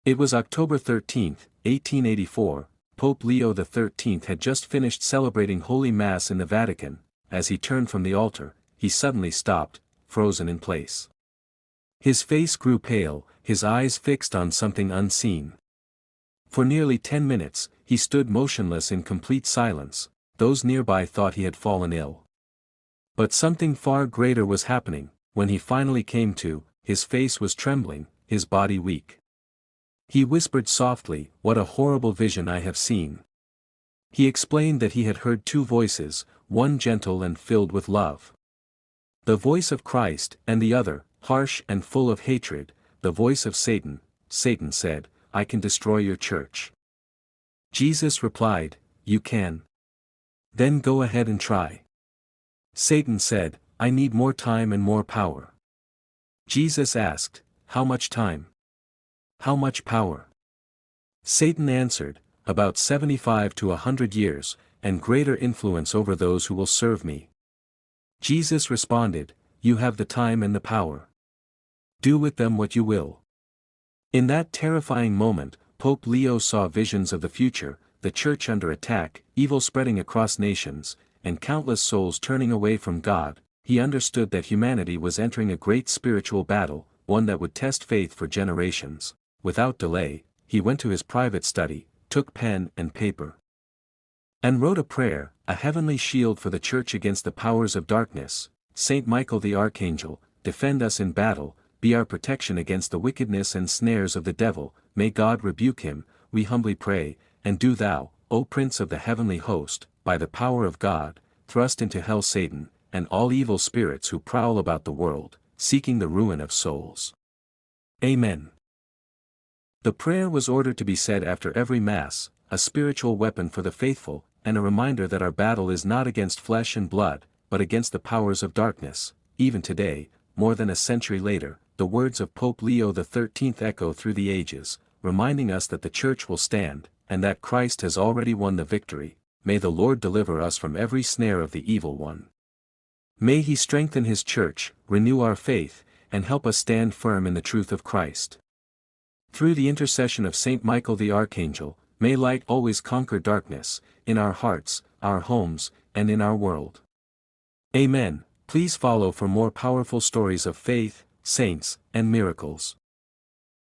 It was October 13, 1884, Pope Leo XIII had just finished celebrating Holy Mass in the Vatican. As he turned from the altar, he suddenly stopped, frozen in place. His face grew pale, his eyes fixed on something unseen. For nearly 10 minutes, he stood motionless in complete silence. Those nearby thought he had fallen ill. But something far greater was happening. When he finally came to, his face was trembling, his body weak. He whispered softly, "What a horrible vision I have seen." He explained that he had heard two voices, one gentle and filled with love. The voice of Christ, and the other, harsh and full of hatred, the voice of Satan. Satan said, "I can destroy your church." Jesus replied, "You can. Then go ahead and try." Satan said, "I need more time and more power." Jesus asked, "How much time? How much power?" Satan answered, "About 75 to 100 years, and greater influence over those who will serve me." Jesus responded, "You have the time and the power. Do with them what you will." In that terrifying moment, Pope Leo saw visions of the future, the church under attack, evil spreading across nations, and countless souls turning away from God. He understood that humanity was entering a great spiritual battle, one that would test faith for generations. Without delay, he went to his private study, took pen and paper, and wrote a prayer, a heavenly shield for the church against the powers of darkness. Saint Michael the Archangel, defend us in battle, be our protection against the wickedness and snares of the devil, may God rebuke him, we humbly pray, and do thou, O Prince of the heavenly host, by the power of God, thrust into hell Satan, and all evil spirits who prowl about the world, seeking the ruin of souls. Amen. The prayer was ordered to be said after every Mass, a spiritual weapon for the faithful, and a reminder that our battle is not against flesh and blood, but against the powers of darkness. Even today, more than a century later, the words of Pope Leo XIII echo through the ages, reminding us that the Church will stand, and that Christ has already won the victory. May the Lord deliver us from every snare of the evil one. May He strengthen His Church, renew our faith, and help us stand firm in the truth of Christ. Through the intercession of Saint Michael the Archangel, may light always conquer darkness, in our hearts, our homes, and in our world. Amen. Please follow for more powerful stories of faith, saints, and miracles.